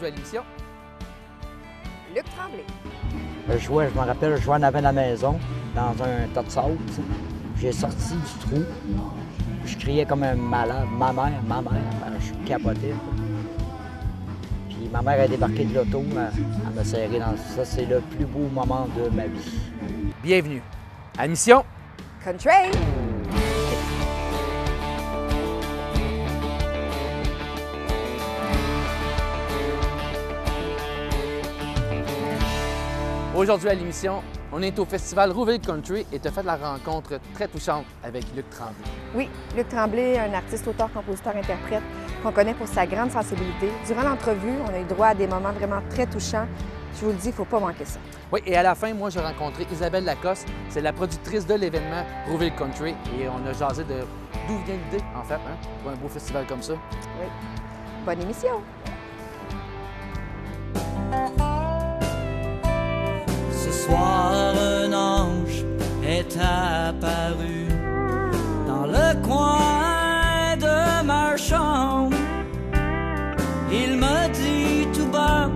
Aujourd'hui à l'émission, Luc Tremblay. Je me rappelle, je jouais en avant de la maison, dans un tas de sable. J'ai sorti du trou. Je criais comme un malade. Ma mère, je capotais. Puis ma mère a débarqué de l'auto, elle m'a serré dans ça. C'est le plus beau moment de ma vie. bienvenue à l'émission. Country. Aujourd'hui à l'émission, on est au festival Rouville Country et tu as fait la rencontre très touchante avec Luc Tremblay. Oui, Luc Tremblay, un artiste, auteur, compositeur, interprète qu'on connaît pour sa grande sensibilité. Durant l'entrevue, on a eu droit à des moments vraiment très touchants. Je vous le dis, il ne faut pas manquer ça. Oui, et à la fin, moi, j'ai rencontré Isabelle Lacoste. C'est la productrice de l'événement Rouville Country et on a jasé de d'où vient l'idée, en fait, pour un beau festival comme ça. Oui. Bonne émission! Ce soir, un ange est apparu dans le coin de ma chambre. Il me dit tout bas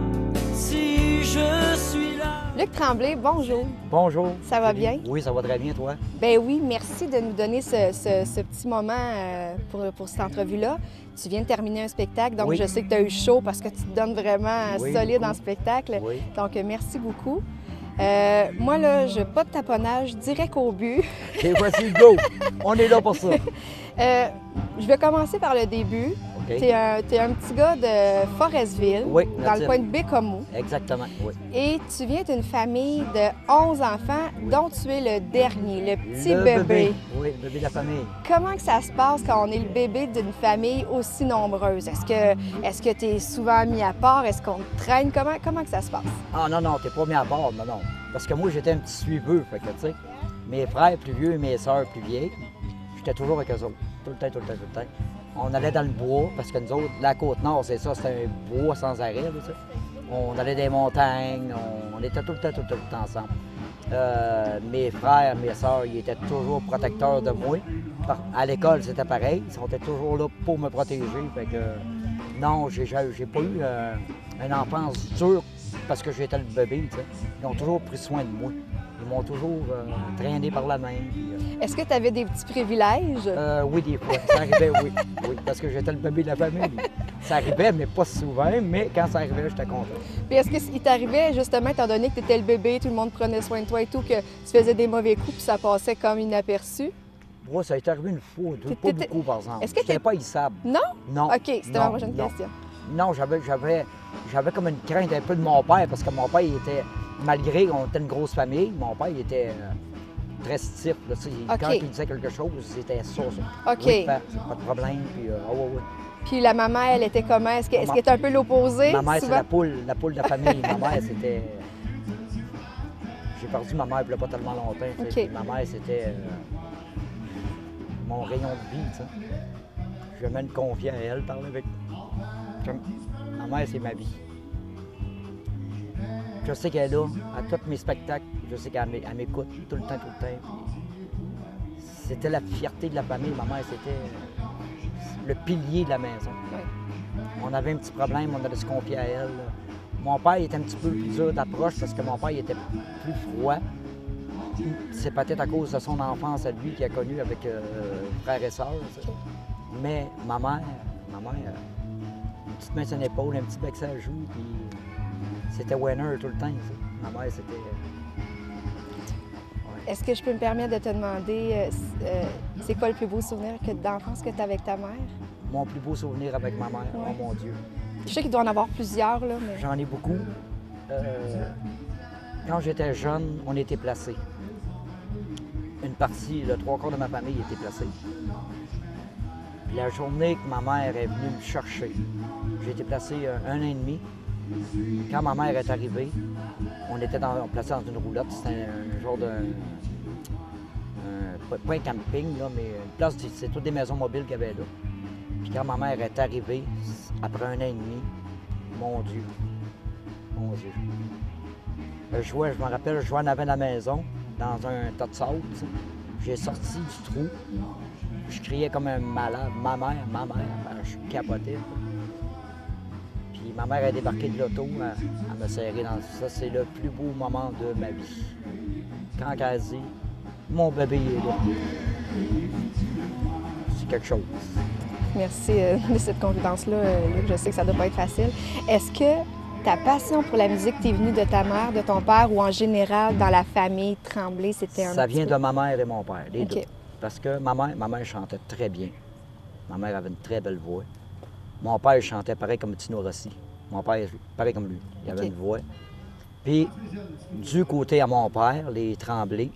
si je suis là. Luc Tremblay, bonjour. Bonjour. Ça va bien? Oui, ça va très bien, toi? Ben oui, merci de nous donner ce petit moment pour cette entrevue-là. Tu viens de terminer un spectacle, donc Oui. je sais que tu as eu chaud parce que tu te donnes vraiment Oui, solide beaucoup. en spectacle. Oui. Donc, merci beaucoup. Moi, là, je n'ai pas de taponnage, direct au but. OK, voici, go! On est là pour ça. Je vais commencer par le début. OK? Tu es un petit gars de Forestville, Oui, dans le that's coin it. de Bécomo. Exactement, oui. Et tu viens d'une famille de 11 enfants, dont tu es le dernier, le petit Le bébé. Oui, le bébé de la famille. Comment que ça se passe quand on est le bébé d'une famille aussi nombreuse? Est-ce que tu es souvent mis à part? Est-ce qu'on te traîne? Comment que ça se passe? Ah non, t'es pas mis à bord, non. Parce que moi, j'étais un petit suiveux, fait que, tu sais, mes frères plus vieux et mes sœurs plus vieilles, j'étais toujours avec eux autres. Tout le temps. On allait dans le bois, parce que nous autres, la Côte-Nord, c'est ça, c'était un bois sans arrêt, là, tu sais. On allait des montagnes, on était tout le temps ensemble. Mes frères, mes sœurs, ils étaient toujours protecteurs de moi. À l'école, c'était pareil, ils étaient toujours là pour me protéger, fait que non, j'ai pas eu une enfance dure parce que j'étais le bébé, tu sais. Ils ont toujours pris soin de moi. Ils m'ont toujours traîné par la main. Puis, Est-ce que tu avais des petits privilèges? oui, des fois. Ça arrivait, oui, parce que j'étais le bébé de la famille. Ça arrivait, mais pas souvent, mais quand ça arrivait, j'étais content. Puis est-ce qu'il t'arrivait, justement, étant donné que tu étais le bébé, tout le monde prenait soin de toi et tout, que tu faisais des mauvais coups puis ça passait comme inaperçu? Moi, ça a été arrivé une fois, deux, pas T'étais- beaucoup, par exemple. Est-ce que J'étais t'es- pas haïssable. Non? Non. OK, c'était ma non, prochaine non. question. Non, j'avais comme une crainte un peu de mon père, parce que mon père, il était, malgré qu'on était une grosse famille, mon père, il était très stiff. Là, tu sais. Quand il disait quelque chose, c'était ça. OK. Oui, père, pas de problème, puis ouais. Puis la maman, elle était comment? Est-ce qu'elle était un peu l'opposé? Ma mère, c'est souvent? la poule de la famille. Ma mère, c'était... J'ai perdu ma mère il n'y a pas tellement longtemps. Tu sais. OK. Ma mère, c'était mon rayon de vie, tu sais. Je me confiais à elle, parler avec... Ma mère, c'est ma vie. Je sais qu'elle est là, à tous mes spectacles. Je sais qu'elle m'écoute tout le temps. Puis c'était la fierté de la famille. Ma mère, c'était le pilier de la maison. Oui. On avait un petit problème, on allait se confier à elle. Mon père était un petit peu plus dur d'approche parce que mon père il était plus froid. C'est peut-être à cause de son enfance à lui qu'il a connu avec frères et sœurs. Tu sais. Mais ma mère, une petite main sur l'épaule, un petit bec sur la joue, puis c'était winner tout le temps. Tu sais. Ma mère, c'était... Est-ce que je peux me permettre de te demander, c'est quoi le plus beau souvenir d'enfance que tu as avec ta mère? Mon plus beau souvenir avec ma mère, Ouais. oh mon Dieu. Je sais qu'il doit en avoir plusieurs, là, mais... J'en ai beaucoup. Quand j'étais jeune, on était placés. Une partie, le trois quarts de ma famille était placée. Puis la journée que ma mère est venue me chercher, j'ai été placé un an et demi. Quand ma mère est arrivée, on était placé dans une roulotte. C'était un genre de... pas un camping, là, mais une place, c'est toutes des maisons mobiles qu'il y avait là. Puis quand ma mère est arrivée, après un an et demi, mon Dieu. Je me rappelle, je jouais en avant de la maison, dans un tas de sable. Tu sais. J'ai sorti du trou. Je criais comme un malade. Ma mère, je capotais. Puis ma mère a débarqué de l'auto, elle me serré dans ça. C'est le plus beau moment de ma vie. Quand elle dit, mon bébé est là. C'est quelque chose. Merci de cette confidence-là, Luc. Je sais que ça ne doit pas être facile. Est-ce que ta passion pour la musique t'est venue de ta mère, de ton père ou en général dans la famille Tremblay, c'était un Ça petit vient peu... de ma mère et mon père, les OK. deux. Parce que ma mère chantait très bien. Ma mère avait une très belle voix. Mon père chantait pareil comme Tino Rossi. Mon père, pareil comme lui. Il avait OK. une voix. Puis, du côté à mon père, les Tremblay,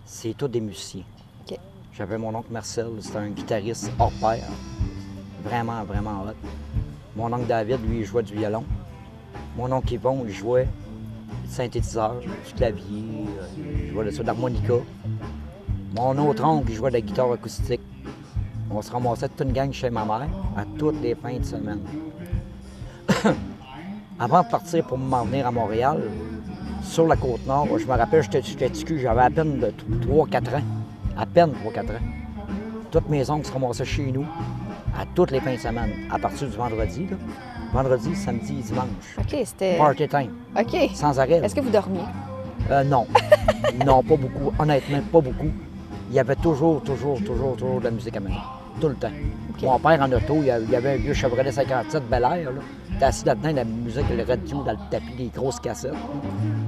c'est tous des musiciens. OK. J'avais mon oncle Marcel, c'était un guitariste hors pair. Vraiment, vraiment hot. Mon oncle David, lui, il jouait du violon. Mon oncle Yvon, il jouait du synthétiseur, du clavier, il jouait de l'harmonica. Mon autre oncle, il jouait de la guitare acoustique. On se ramassait toute une gang chez ma mère à toutes les fins de semaine. Avant de partir pour m'en venir à Montréal, sur la Côte-Nord, je me rappelle, j'étais petit cul, j'avais à peine de 3-4 ans. À peine 3-4 ans. Toutes mes oncles se ramassaient chez nous à toutes les fins de semaine, à partir du vendredi. Là. Vendredi, samedi, dimanche. OK, c'était... Party time, OK. sans arrêt. Est-ce que vous dormiez? Non. Non, pas beaucoup. Honnêtement, pas beaucoup. Il y avait toujours de la musique à la maison. Tout le temps. OK. Mon père en auto, il y avait un vieux Chevrolet 57 Bel Air. Là. Il était assis là-dedans, la musique, le radio dans le tapis, des grosses cassettes.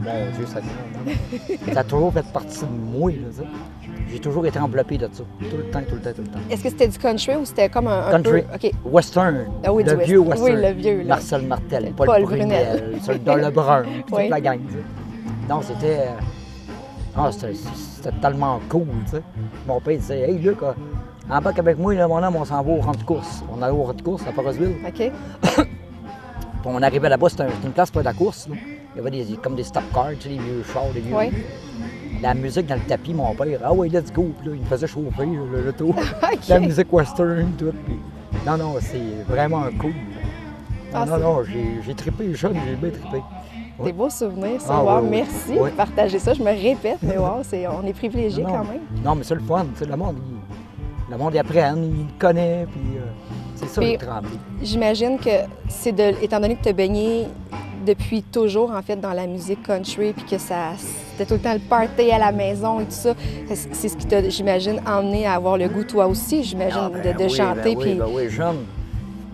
Mon Dieu, ça a toujours fait partie de moi. Là, ça. J'ai toujours été enveloppé de ça. Tout le temps. Est-ce que c'était du country ou c'était comme un Country. peu... OK. Western. Ah oui, le du vieux western. western. Oui, le vieux, là. Marcel Martel, Paul Paul Brunel, Brunel. Soldat Lebrun, toute Oui. la gang. Tu sais. Non, c'était... c'était tellement cool, tu sais. Mon père disait, « Hey, Luc, embarque avec moi, là, mon homme, on s'en va au rang de course. » On allait au rang de course à Forrestville. OK. Puis on arrivait là-bas, c'était une place pour la course. Là. Il y avait comme des stop cars, tu sais, les vieux chars, les vieux... Oui. La musique dans le tapis, mon père, « Ah oui, let's go! » Puis là, il me faisait chauffer l'auto. OK. La musique western, tout. Puis... Non, c'est vraiment cool. Ah, Non, j'ai trippé jeune, j'ai bien trippé. Des beaux souvenirs, ça. Ah, Wow, oui, oui. merci Oui. de partager ça. Je me répète, mais wow, on est privilégiés Non. quand même. Non, mais c'est le fun. Le monde, il apprend, il le connaît, puis c'est ça, Puis- le Tremblay. J'imagine que c'est étant donné que tu as baigné depuis toujours, en fait, dans la musique country, puis que c'était tout le temps le party à la maison et tout ça, c'est ce qui t'a, j'imagine, emmené à avoir le goût, toi aussi, j'imagine, Ah, ben de oui, chanter. Ben puis... oui, ben oui, jeune.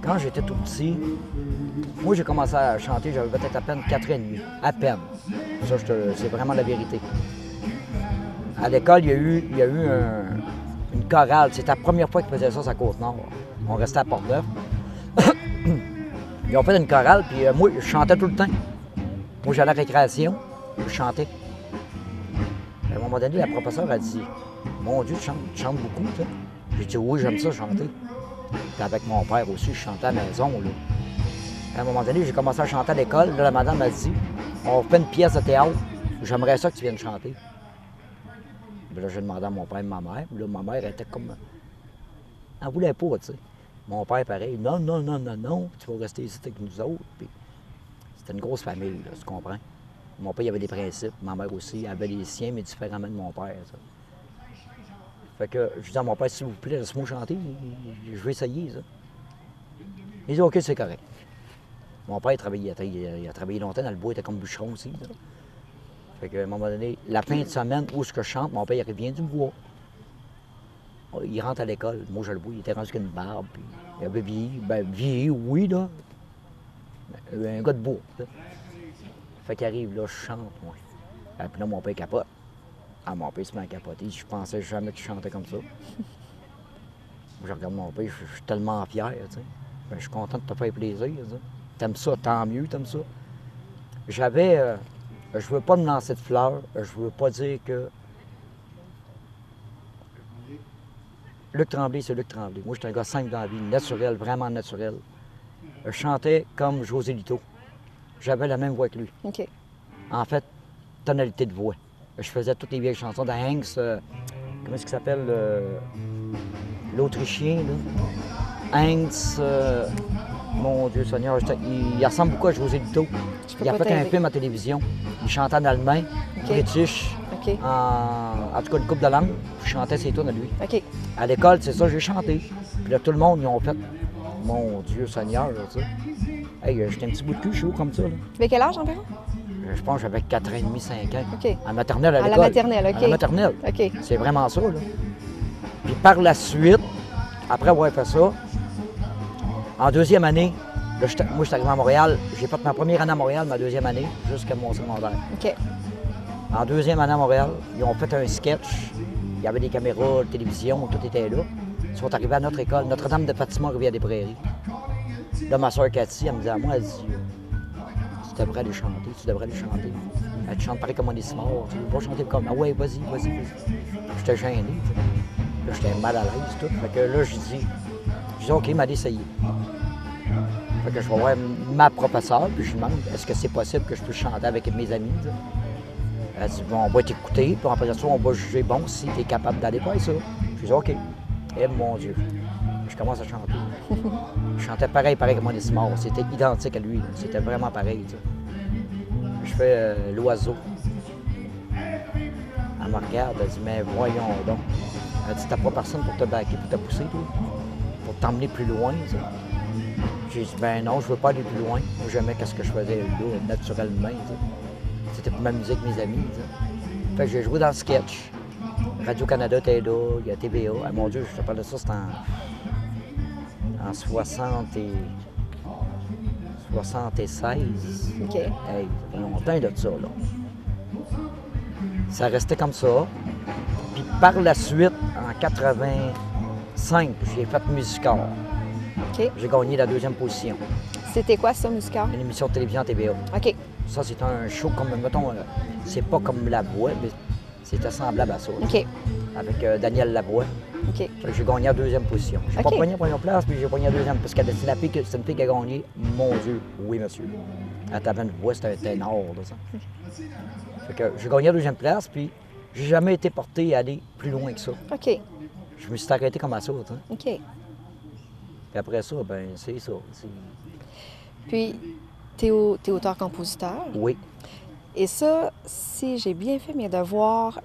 Quand j'étais tout petit, moi, j'ai commencé à chanter, j'avais peut-être à peine 4 ans et demi. À peine. Ça, c'est vraiment la vérité. À l'école, il y a eu une chorale. C'était la première fois qu'ils faisaient ça sur la Côte-Nord. On restait à Port-Neuf. Ils ont fait une chorale, puis moi, je chantais tout le temps. Moi, j'allais à la récréation, je chantais. À un moment donné, la professeure a dit « Mon Dieu, tu chantes beaucoup, tu sais. » J'ai dit « Oui, j'aime ça, chanter. » Puis avec mon père aussi, je chantais à la maison, là. À un moment donné, j'ai commencé à chanter à l'école. Là, la madame m'a dit « On fait une pièce de théâtre. J'aimerais ça que tu viennes chanter. » Puis là, j'ai demandé à mon père et ma mère. Puis là, ma mère était comme... Elle voulait pas, tu sais. Mon père, pareil, non, tu vas rester ici avec nous autres. Puis c'était une grosse famille, là, tu comprends? Mon père, il avait des principes, ma mère aussi, elle avait les siens, mais différemment de mon père, ça. Fait que je dis à mon père, s'il vous plaît, laisse-moi chanter, je vais essayer, ça. Il dit, OK, c'est correct. Mon père, il a travaillé longtemps dans le bois, il était comme bûcheron aussi, là. Fait qu'à un moment donné, la fin de semaine où je chante, mon père, il revient du bois. Il rentre à l'école. Moi, je le vois, il était rendu qu'une barbe. Puis il avait vieilli. Ben, vieilli, oui, là. Un gars de bois. Là. Fait qu'il arrive, là, je chante, moi. Et puis là, mon père capote. Ah, mon père se met à capoter. Je pensais jamais qu'il chantait comme ça. Moi, je regarde mon père, je suis tellement fier, tu sais. Ben, je suis content de te faire plaisir, tu sais. T'aimes ça, tant mieux, t'aimes ça. J'avais... je veux pas me lancer de fleurs. Je veux pas dire que... Luc Tremblay, c'est Luc Tremblay. Moi, j'étais un gars simple dans la vie, naturel, vraiment naturel. Je chantais comme José Lito. J'avais la même voix que lui. OK. En fait, tonalité de voix. Je faisais toutes les vieilles chansons d'Hanks, comment est-ce qu'il s'appelle, l'Autrichien, là. Hanks, mon Dieu Seigneur, il ressemble beaucoup à José Lito. Il a pas fait un t'aider. film à télévision. Il chantait en allemand, OK. british, OK. en tout cas une coupe de langue. Je chantais ses tunes à lui. OK. À l'école, c'est ça, j'ai chanté. Puis là, tout le monde, ils ont fait « Mon Dieu Seigneur », tu sais. Hey, j'étais un petit bout de cul chaud comme ça. Là. Tu avais quel âge environ? Je pense que j'avais 4 ans et demi, 5 ans. OK. En maternelle à À la l'école. maternelle, OK. À la maternelle. OK. C'est vraiment ça, là. Puis par la suite, après avoir fait ça, en deuxième année, là, moi, je suis arrivé à Montréal. J'ai fait ma première année à Montréal, ma deuxième année, jusqu'à mon secondaire. OK. En deuxième année à Montréal, ils ont fait un sketch. Il y avait des caméras, de télévision, tout était là. Ils sont arrivés à notre école, Notre-Dame de Fatima, Rivière-des-Prairies. Là, ma soeur Cathy, elle me disait à moi, elle dit, tu devrais aller chanter, tu devrais aller chanter. Elle chante pareil comme on est si mort, tu vas chanter comme, ah ouais, vas-y, vas-y, vas-y. J'étais gêné, tu sais. Là, j'étais mal à l'aise, tout. Fait que là, je dis, OK, m'a essayé. Fait que je vais voir ma professeure, puis je lui demande, est-ce que c'est possible que je puisse chanter avec mes amis, tu sais? Elle dit, bon, on va t'écouter, puis après ça, on va juger, bon, si tu es capable d'aller faire ça. Je dis, OK. Eh mon Dieu. Je commence à chanter. Je chantais pareil comme on est si mort. C'était identique à lui. C'était vraiment pareil. Tu sais. Je fais l'oiseau. Elle me regarde, elle dit, mais voyons donc. Elle dit, t'as pas personne pour te baquer, pour te pousser, toi? Pour t'emmener plus loin, tu sais. J'ai dit, ben non, je veux pas aller plus loin. Moi, j'aimais qu'est-ce que je faisais là, naturellement, tu sais. C'était pour m'amuser avec mes amis, tu sais. Fait que j'ai joué dans le sketch. Radio-Canada était là, il y a TVA. Ah, mon Dieu, je te parle de ça, c'était en 76. OK. Hey, ça fait longtemps de ça, là. Ça restait comme ça. Puis par la suite, en 85, j'ai fait Musical. OK. J'ai gagné la deuxième position. C'était quoi ça, Musical? Une émission de télévision à TVA. OK. Ça, c'est un show comme, mettons, c'est pas comme La Voix, mais c'était semblable à ça. Là. OK. Avec Daniel Lavoie. OK. Fait que j'ai gagné la deuxième position. J'ai pas OK. gagné la première place, puis j'ai gagné la deuxième. Parce que c'est une fille qui a gagné. Mon Dieu, oui, monsieur. Elle avait une voix, c'était un ténor, là, ça. Fait que j'ai gagné la deuxième place, puis j'ai jamais été porté à aller plus loin que ça. OK. Je me suis arrêté comme à ça, tu sais. OK. Puis après ça, ben c'est ça. Puis, t'es auteur-compositeur. Oui. Et ça, si j'ai bien fait mes devoirs,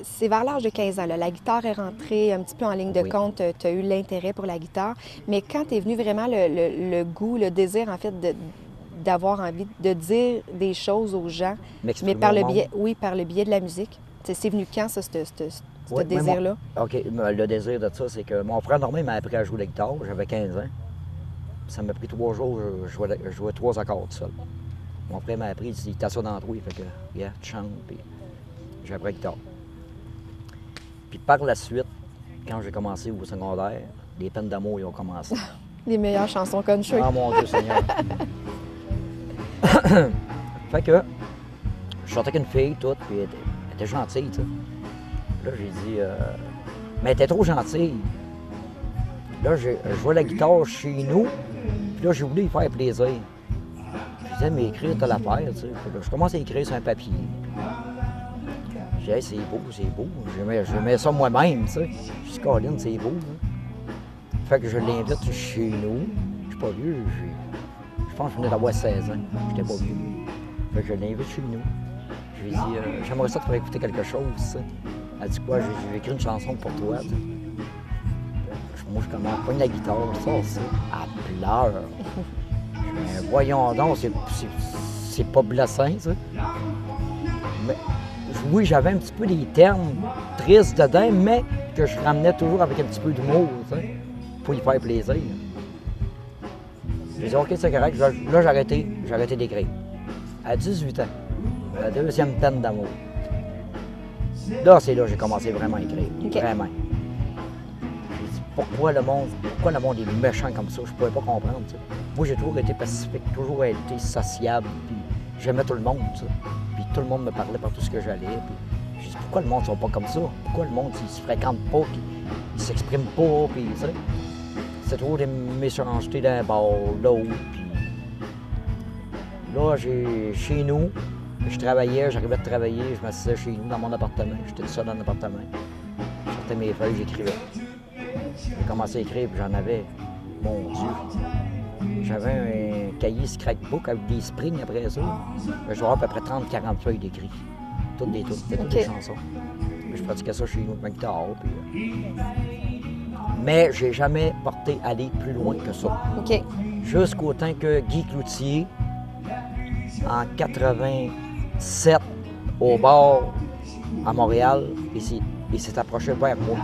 c'est vers l'âge de 15 ans. Là. La guitare est rentrée un petit peu en ligne de Oui. compte. Tu as eu l'intérêt pour la guitare. Mais quand est venu vraiment le goût, le désir, en fait, d'avoir envie de dire des choses aux gens, mais par le biais, oui, par le biais de la musique. C'est venu quand, ça, ce Oui, désir-là? OK. Le désir de ça, c'est que mon frère Normand m'a appris à jouer la guitare. J'avais 15 ans. Ça m'a pris 3 jours, je jouais 3 accords tout seul. Mon frère m'a appris, il t'assoit dans le trou, il fait que, yeah, tu chantes, puis j'ai appris la guitare. Puis par la suite, quand j'ai commencé au secondaire, les peines d'amour, ils ont commencé. Les meilleures chansons country. Ah, mon Dieu Seigneur! Fait que, je sortais avec une fille, toute, puis elle était gentille, tu sais. Là, j'ai dit, mais elle était trop gentille. Là, je jouais la guitare chez nous, puis là, j'ai voulu lui faire plaisir. Je disais, mais écrire, t'as l'affaire, tu sais. Puis là, je commence à écrire sur un papier. Je dis, hey, c'est beau, c'est beau. J'aimais ça moi-même, tu sais. Je dis, Colin, c'est beau. Hein. Fait que je l'invite chez nous. Je suis pas vieux, je pense que je venais d'avoir 16 ans. J'étais pas vieux. Fait que je l'invite chez nous. Je lui ai dit, j'aimerais ça te faire écouter quelque chose, tu sais. Elle dit quoi? J'ai écrit une chanson pour toi, tu sais. Moi, je commence à prendre la guitare, ça. Elle pleure. Mais voyons donc, c'est pas blessant, ça. Mais oui, j'avais un petit peu des termes tristes dedans, mais que je ramenais toujours avec un petit peu d'humour, tu sais, pour y faire plaisir. J'ai dit, OK, c'est correct. Là, j'ai arrêté d'écrire. À 18 ans, la deuxième peine d'amour. Là, c'est là que j'ai commencé vraiment à écrire. Okay. Vraiment. J'ai dit, pourquoi le monde est méchant comme ça? Je ne pouvais pas comprendre, tu sais. Moi, j'ai toujours été pacifique, toujours été sociable, puis j'aimais tout le monde, tu sais. Puis tout le monde me parlait par tout ce que j'allais. Puis j'ai dit, pourquoi le monde ne sont pas comme ça? Pourquoi le monde, ils se fréquentent pas, puis ils s'expriment pas, puis tu sais. C'est toujours des méchancetés d'un bord, l'autre, puis... Là, chez nous, je travaillais, j'arrivais de travailler, je m'assisais chez nous dans mon appartement. J'étais tout seul dans l'appartement. Je sortais mes feuilles, j'écrivais. J'ai commencé à écrire, puis j'en avais, mon Dieu. J'avais un cahier scrapbook avec des springs après ça. Je dois avoir à peu près 30-40 feuilles d'écrit. Toutes des chansons. Je pratiquais ça chez nous avec ma guitare. Puis, mais j'ai jamais porté aller plus loin que ça. OK. jusqu'au temps que Guy Cloutier, en 87, au bar à Montréal, il s'est approché vers moi.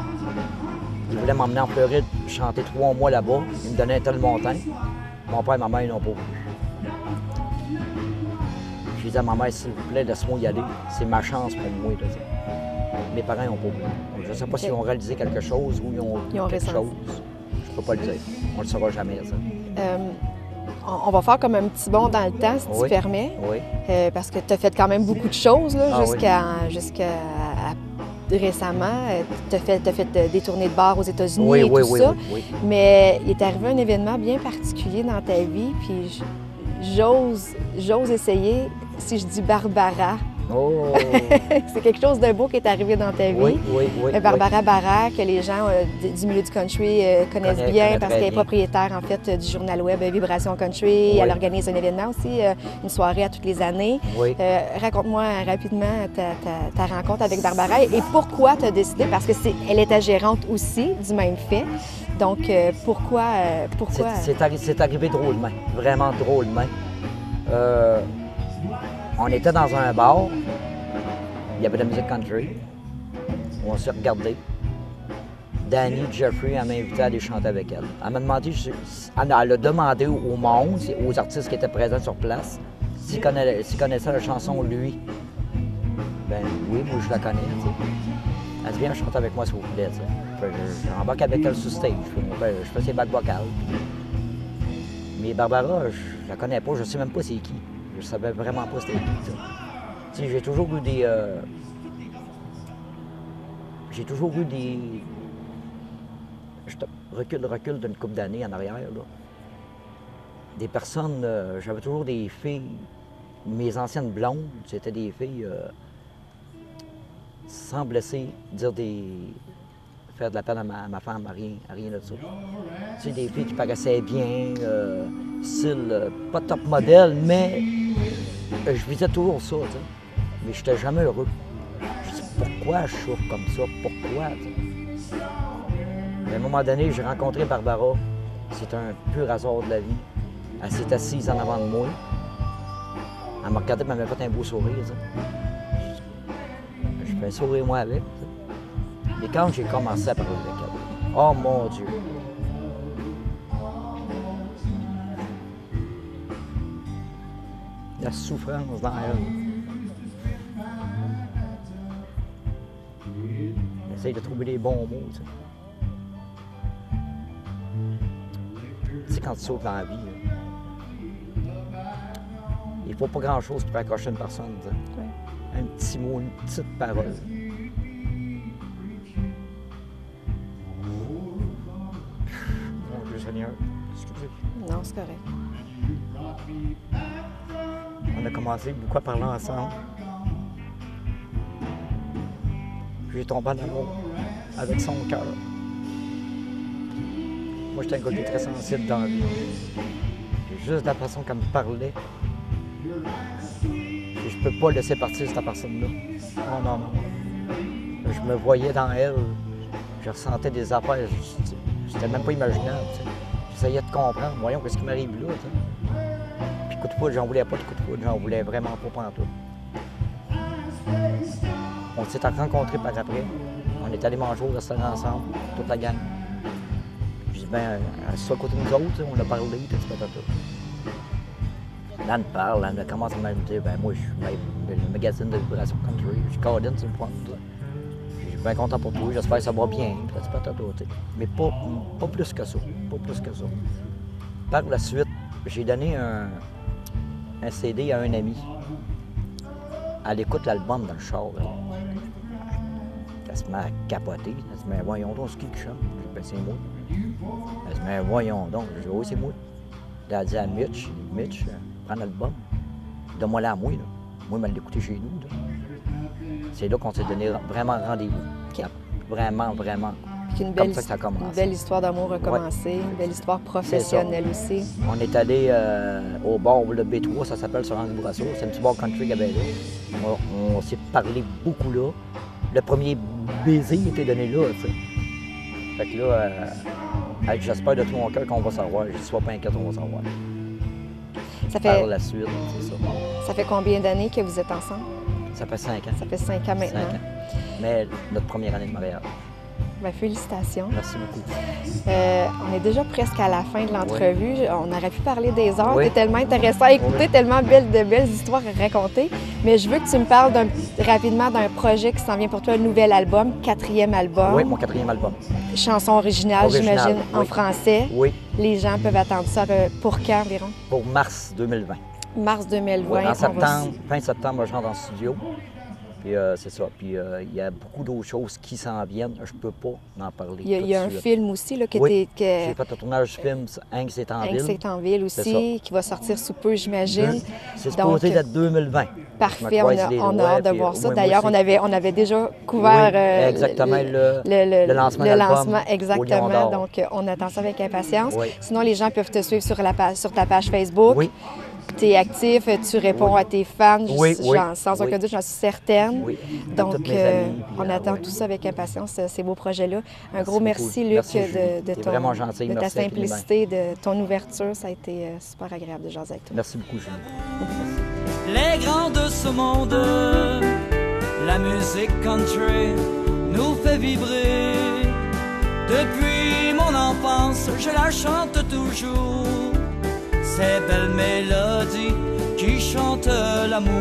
Il voulait m'emmener en Floride, chanter 3 mois là-bas. Il me donnait un tel montant. Mon père et ma mère, ils n'ont pas voulu. Je disais à ma mère, s'il vous plaît, laisse-moi y aller. C'est ma chance pour moi. Là, mes parents n'ont pas voulu. Je ne sais pas s'ils ont réalisé quelque chose ou ils ont quelque chose. Je ne peux pas le dire. On ne le saura jamais. Ça. On va faire comme un petit bond dans le temps, si tu permets. Oui. Parce que tu as fait quand même beaucoup de choses là, oui. jusqu'à récemment. Tu as fait des tournées de bar aux États-Unis et tout ça. Oui. Mais il est arrivé un événement bien particulier dans ta vie, puis j'ose essayer si je dis Barbara. Oh! C'est quelque chose de beau qui est arrivé dans ta vie. Oui. Barbara Barra, que les gens du milieu du country connaissent bien parce qu'elle est propriétaire en fait du journal web Vibration Country. Oui. Elle organise un événement aussi, une soirée à toutes les années. Oui. Raconte-moi rapidement ta rencontre avec Barbara et pourquoi tu as décidé, parce qu'elle était gérante aussi du même fait. Donc pourquoi... C'est arrivé drôlement, vraiment drôlement. On était dans un bar, il y avait de la musique country, on s'est regardé. Danny Jeffrey m'a invité à aller chanter avec elle. Elle m'a demandé, elle a demandé au monde, aux artistes qui étaient présents sur place, s'ils connaissaient la chanson Lui. Ben oui, moi je la connais. T'sais. Elle dit, viens chanter avec moi s'il vous plaît. J'embarque avec elle sur stage, je fais ses bacs vocales. Mais Barbara, je la connais pas, je sais même pas c'est qui. Je savais vraiment pas c'était qui. J'ai toujours eu des... Je recule d'une couple d'années en arrière. Là. Des personnes... j'avais toujours des filles... Mes anciennes blondes, c'était des filles... sans blesser, faire de la peine à ma femme, à rien de ça. Tu sais, des filles qui paraissaient bien, style pas top modèle, mais je visais toujours ça, tu sais. Mais je n'étais jamais heureux. Je dis, pourquoi je souffre comme ça? Pourquoi? T'sais? À un moment donné, j'ai rencontré Barbara. C'est un pur hasard de la vie. Elle s'est assise en avant de moi. Elle m'a regardé et elle m'a fait un beau sourire. T'sais. Je fais un sourire moi avec. T'sais. Et quand j'ai commencé à parler avec elle, oh mon Dieu! La souffrance dans elle. J'essaie de trouver les bons mots, tu sais. Tu sais, quand tu sautes dans la vie, là, il faut pas grand-chose pour accrocher une personne, tu sais. Oui. Un petit mot, une petite parole. Mon Dieu Seigneur, excusez. Non, c'est correct. On a commencé beaucoup à parler ensemble. Puis j'ai tombé en amour avec son cœur. Moi, j'étais un gars qui est très sensible dans la vie. Et juste la façon qu'elle me parlait, et je peux pas laisser partir cette personne-là. Non. Je me voyais dans elle. Je ressentais des affaires. C'était même pas imaginable. J'essayais de comprendre. Voyons qu'est-ce qui m'arrive là. T'sais. Coup de foudre, j'en voulais pas de coup de foudre, j'en voulais vraiment pas pantoute. On s'est rencontrés par après. On est allés manger au restaurant ensemble, toute la gang. Je dis, ben, assis-toi à côté de nous autres, on a parlé, tout ça, tout. Là, elle me parle, elle commence à me dire, ben, moi, je suis le magazine de Vibration Country. Je suis Colin, c'est le point. Je suis bien content pour toi, j'espère que ça va bien, tout. Mais pas plus que ça, pas plus que ça. Par la suite, j'ai donné un CD à un ami. Elle écoute l'album dans le char. Elle se met à capoter. Elle se met, voyons donc, c'est qui chante? Je dis, ben, c'est moi. Elle se met, voyons donc. Je dis, oui, c'est moi. Elle a dit à Mitch, prends l'album. Donne-moi là à moi. Là. Moi, je vais l'écouter chez nous. Là. C'est là qu'on s'est donné vraiment rendez-vous. Vraiment. Puis une comme ça que ça a commencé. Une belle histoire d'amour a commencé, une belle histoire professionnelle aussi. On est allé au bar, le B3, ça s'appelle sur Henri Bourassa. C'est un petit bar country qu'il y avait là. On s'est parlé beaucoup là. Le premier baiser était donné là, tu sais. Fait que là, Hey, j'espère de tout mon cœur qu'on va savoir. Je ne sois pas inquiète, on va savoir. Ça Par fait, la suite, c'est ça. ça fait combien d'années que vous êtes ensemble? Ça fait 5 ans. Ça fait 5 ans maintenant. 5 ans. Mais notre première année de mariage. Ben, félicitations. Merci beaucoup. On est déjà presque à la fin de l'entrevue. On aurait pu parler des heures. Oui. C'est tellement intéressant à écouter, Oui. tellement de belles histoires à raconter. Mais je veux que tu me parles rapidement d'un projet qui s'en vient pour toi, un nouvel album, 4e album. Oui, mon 4e album. Chanson originale, j'imagine, en oui. français. Oui, Les gens peuvent attendre ça pour quand environ? pour mars 2020. Mars 2020. Oui, en on va- septembre, fin septembre, je rentre en studio. Puis c'est ça. Puis il y a beaucoup d'autres choses qui s'en viennent. Je peux pas en parler. Il y a tout un de suite. film aussi là, que Oui. t'es- J'ai fait le tournage du film Hank, c'est en Hank, ville. c'est en ville C'est aussi, qui va sortir sous peu, j'imagine. C'est Donc, supposé d'être 2020. Parfait, Je me on croise a, les on a doigts, hâte de puis, voir ça. oui, D'ailleurs, moi on avait déjà couvert Oui, exactement, le lancement de l'album au exactement. Lion d'Or. Donc, on attend ça avec impatience. Oui. Sinon, les gens peuvent te suivre sur ta page Facebook. Oui, Tu es actif, tu réponds à tes fans, Oui, oui, sans oui. aucun doute, j'en suis certaine. oui. Donc, Toutes mes amies, puis, on attend oui. tout ça avec impatience, ces beaux projets-là. Un Merci gros beaucoup. merci, Luc, Merci, Julie. de T'es vraiment gentil. de ta Merci infiniment. simplicité, de ton ouverture. Ça a été super agréable de jaser avec toi. Merci beaucoup, Julie. Les grands de ce monde, la musique country nous fait vibrer. Depuis mon enfance, je la chante toujours. Ces belles mélodies qui chantent l'amour.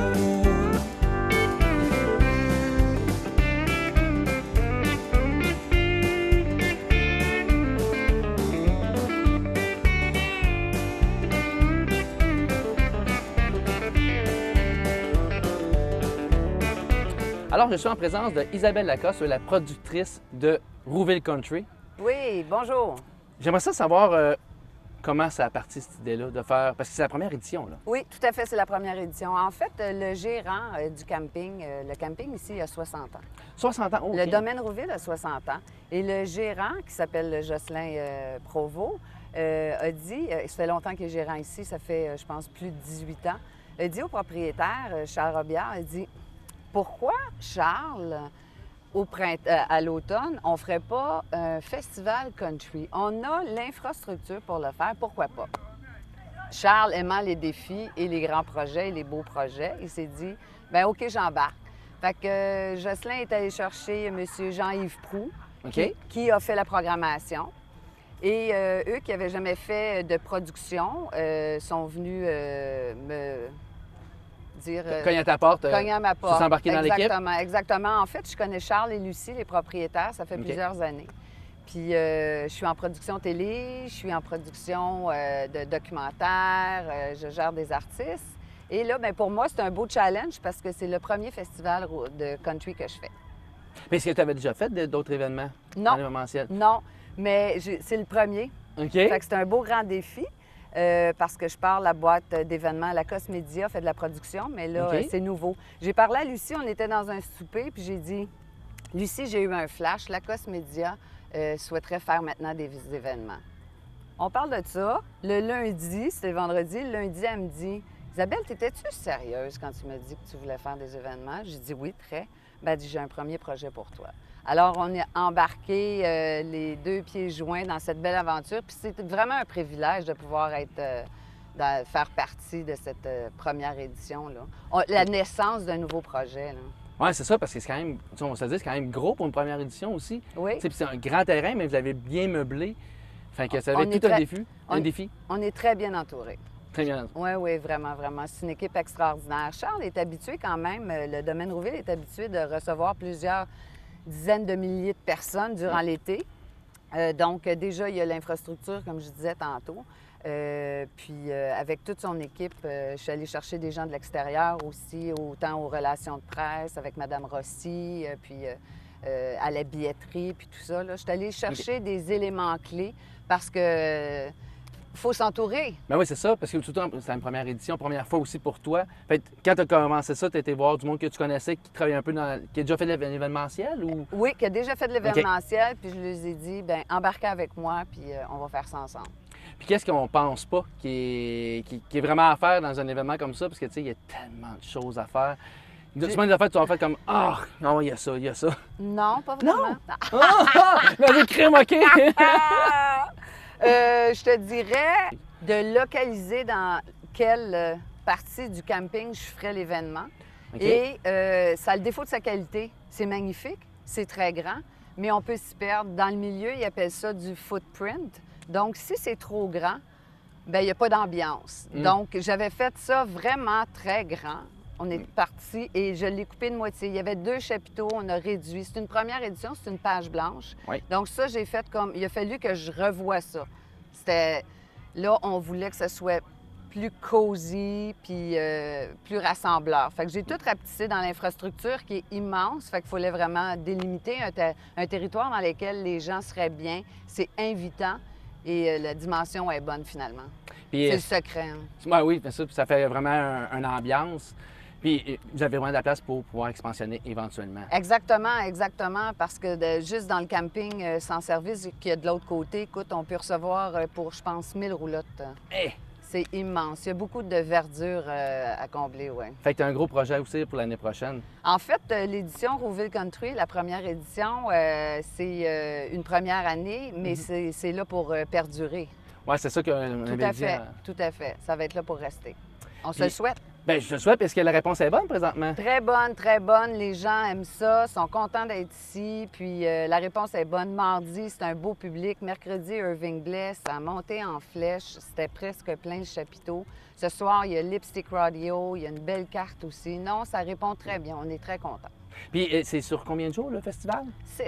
Alors, je suis en présence de Isabelle Lacoste, la productrice de Rouville Country. Oui, bonjour. J'aimerais ça savoir comment ça a parti cette idée-là de faire, parce que c'est la première édition, là. Oui, tout à fait, c'est la première édition. En fait, le gérant du camping, le camping ici a 60 ans. 60 ans, OK. Le domaine Rouville a 60 ans. Et le gérant, qui s'appelle Jocelyn Provost, a dit, ça fait longtemps qu'il est gérant ici, ça fait, je pense, plus de 18 ans, a dit au propriétaire, Charles Robillard, il dit, pourquoi, Charles, à l'automne, on ne ferait pas un festival country? On a l'infrastructure pour le faire, pourquoi pas? Charles, aimant les défis et les grands projets et les beaux projets, il s'est dit, bien, OK, j'embarque. Fait que Jocelyn est allé chercher M. Jean-Yves Proulx, OK. qui a fait la programmation. Et eux qui n'avaient jamais fait de production sont venus me dire... Cogner à ta porte. Cogner à ma porte. Tu t'es embarqué dans l'équipe? Exactement, exactement. En fait, je connais Charles et Lucie, les propriétaires, ça fait OK. plusieurs années. Puis je suis en production télé, je suis en production de documentaires, je gère des artistes. Et là, bien, pour moi, c'est un beau challenge parce que c'est le premier festival de country que je fais. Mais est-ce que tu avais déjà fait d'autres événements? Non. En événementiel? Non, mais c'est le premier. OK. Fait que c'est un beau grand défi. Parce que je parle la boîte d'événements. Lacoste Média fait de la production, mais là, OK. c'est nouveau. J'ai parlé à Lucie, on était dans un souper, puis j'ai dit, Lucie, j'ai eu un flash, Lacoste Média souhaiterait faire maintenant des événements. On parle de ça. Le lundi, c'était vendredi, le lundi, elle me dit, Isabelle, t'étais-tu sérieuse quand tu m'as dit que tu voulais faire des événements? J'ai dit oui, très. Ben, elle dit, j'ai un premier projet pour toi. Alors, on est embarqués les deux pieds joints dans cette belle aventure. Puis c'est vraiment un privilège de pouvoir faire partie de cette première édition-là. La naissance d'un nouveau projet, là. Oui, c'est ça, parce que c'est quand même, tu sais, on se dit, c'est quand même gros pour une première édition aussi. Oui. Tu sais, puis c'est un grand terrain, mais vous l'avez bien meublé. Fait que ça va On être est tout un très- défi. Un défi. On est très bien entourés. Très bien. Oui, oui, vraiment, vraiment. C'est une équipe extraordinaire. Charles est habitué quand même, le domaine Rouville est habitué de recevoir plusieurs dizaines de milliers de personnes durant l'été. Donc, déjà, il y a l'infrastructure, comme je disais tantôt. Puis, avec toute son équipe, je suis allée chercher des gens de l'extérieur aussi, autant aux relations de presse, avec Mme Rossi, puis à la billetterie, puis tout ça. Là. Je suis allée chercher des éléments clés parce que faut s'entourer. Ben oui, c'est ça, parce que surtout, c'est une première édition, première fois aussi pour toi. Fait que quand tu as commencé ça, tu as été voir du monde que tu connaissais, qui travaille un peu qui a déjà fait de l'événementiel ou... Oui, qui a déjà fait de l'événementiel, puis je leur ai dit, bien, embarquez avec moi, puis on va faire ça ensemble. Puis qu'est-ce qu'on pense pas qui est vraiment à faire dans un événement comme ça? Parce que, tu sais, il y a tellement de choses à faire. Tu des affaires, tu vas faire comme « Ah, non, il y a ça, il y a ça. Non, pas vraiment. » Ah! Mais j'ai crime, OK! Je te dirais de localiser dans quelle partie du camping je ferais l'événement. OK. Et ça a le défaut de sa qualité. C'est magnifique, c'est très grand, mais on peut s'y perdre. Dans le milieu, ils appellent ça du footprint. Donc, si c'est trop grand, bien, il n'y a pas d'ambiance. Donc, j'avais fait ça vraiment très grand. On est parti et je l'ai coupé de moitié. Il y avait 2 chapiteaux, on a réduit. C'est une première édition, c'est une page blanche. Oui. Donc ça, j'ai fait comme... Il a fallu que je revoie ça. C'était... Là, on voulait que ce soit plus cosy puis plus rassembleur. Fait que j'ai tout rapetissé dans l'infrastructure qui est immense. Fait qu'il fallait vraiment délimiter un territoire dans lequel les gens seraient bien. C'est invitant et la dimension est bonne finalement. Puis, C'est le secret. Hein. Ouais, oui, ça fait vraiment une ambiance. Puis vous avez vraiment de la place pour pouvoir expansionner éventuellement. Exactement, exactement, parce que juste dans le camping sans service qu'il y a de l'autre côté, écoute, on peut recevoir pour, je pense, 1000 roulottes. Hey! C'est immense. Il y a beaucoup de verdure à combler, oui. Fait que tu as un gros projet aussi pour l'année prochaine. En fait, l'édition Rouville Country, la première édition, c'est une première année, mais c'est là pour perdurer. Oui, c'est ça qu'on avait dit. Tout à fait. Ça va être là pour rester. On se le souhaite. Bien, je te le souhaite parce que la réponse est bonne présentement. Très bonne, très bonne. Les gens aiment ça, sont contents d'être ici. Puis la réponse est bonne. Mardi, c'est un beau public. Mercredi, Irving Bless, ça a monté en flèche. C'était presque plein le chapiteau. Ce soir, il y a Lipstick Rodeo, il y a une belle carte aussi. Non, ça répond très bien. On est très contents. Puis c'est sur combien de jours le festival? 6.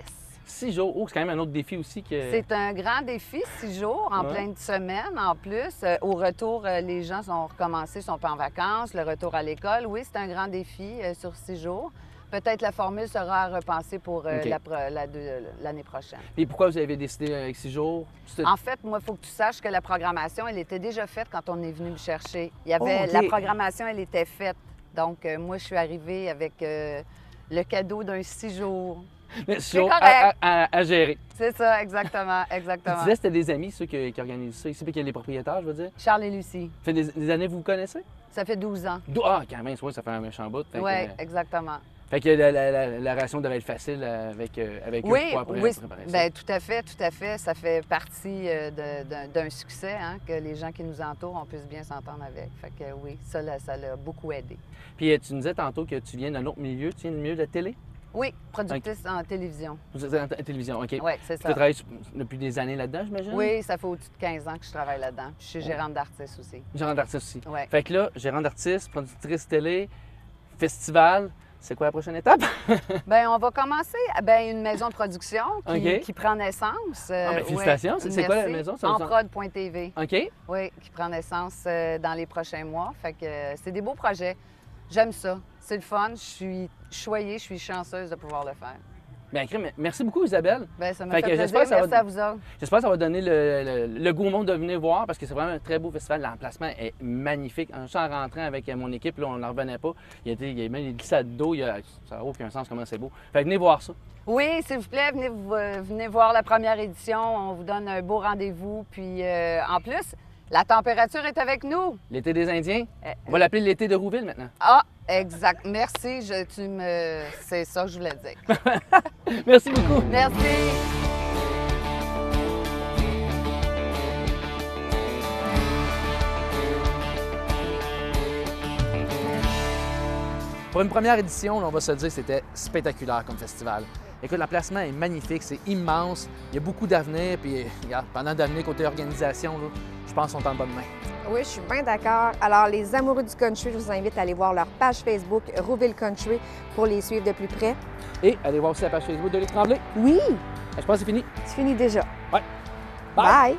6 jours. Oh, c'est quand même un autre défi aussi que... C'est un grand défi, 6 jours, en pleine semaine en plus. Au retour, les gens sont recommencés, sont pas en vacances, le retour à l'école. Oui, c'est un grand défi sur 6 jours. Peut-être la formule sera à repenser pour l'année prochaine. Et pourquoi vous avez décidé avec 6 jours? En fait, moi, il faut que tu saches que la programmation, elle était déjà faite quand on est venu me chercher. Il y avait la programmation, elle était faite. Donc, moi, je suis arrivée avec le cadeau d'un 6 jours. C'est correct. À gérer. C'est ça, exactement, exactement. Tu disais que c'était des amis, ceux qui organisent ça ici, puis qui sont les propriétaires, je veux dire. Charles et Lucie. Ça fait des années que vous vous connaissez? Ça fait 12 ans. Ah, quand même, oui, ça fait un méchant bout. Oui, exactement. Fait que la relation devait être facile avec eux pour préparer ça. Bien, tout à fait, tout à fait. Ça fait partie d'un succès, hein, que les gens qui nous entourent, on puisse bien s'entendre avec. Fait que oui, ça l'a beaucoup aidé. Puis tu nous disais tantôt que tu viens d'un autre milieu, tu viens du milieu de la télé? Oui, productrice en télévision. Vous êtes en télévision, OK. Oui, c'est ça. Tu travailles depuis des années là-dedans, j'imagine? Oui, ça fait au-dessus de 15 ans que je travaille là-dedans. Je suis gérante d'artiste aussi. Gérante d'artiste aussi. Oui. Fait que là, gérante d'artiste, productrice télé, festival, c'est quoi la prochaine étape? Bien, on va commencer une maison de production qui prend naissance. Félicitations. Ouais, c'est quoi la maison? Enprod.tv. OK. Oui, qui prend naissance dans les prochains mois. Fait que c'est des beaux projets. J'aime ça. C'est le fun. Je suis choyée, je suis chanceuse de pouvoir le faire. Bien, merci beaucoup, Isabelle. Bien, ça m'a fait plaisir. Merci à vous autres. J'espère que ça va donner le goût au monde de venir voir parce que c'est vraiment un très beau festival. L'emplacement est magnifique. En rentrant avec mon équipe, là, on n'en revenait pas. Il y a même des glissades d'eau. Ça n'a aucun sens comment c'est beau. Fait que venez voir ça. Oui, s'il vous plaît, venez voir la première édition. On vous donne un beau rendez-vous. Puis, en plus, la température est avec nous. L'été des Indiens. On va l'appeler l'été de Rouville maintenant. Ah, exact. Merci. C'est ça que je voulais dire. Merci beaucoup. Merci. Pour une première édition, on va se le dire, c'était spectaculaire comme festival. Écoute, l'emplacement est magnifique, c'est immense, il y a beaucoup d'avenir, puis regarde, pendant d'avenir côté organisation, là, je pense qu'on est en bonne main. Oui, je suis bien d'accord. Alors, les amoureux du country, je vous invite à aller voir leur page Facebook Rouville Country pour les suivre de plus près. Et allez voir aussi la page Facebook de Luc Tremblay. Oui! Je pense que c'est fini. C'est fini déjà. Ouais. Bye!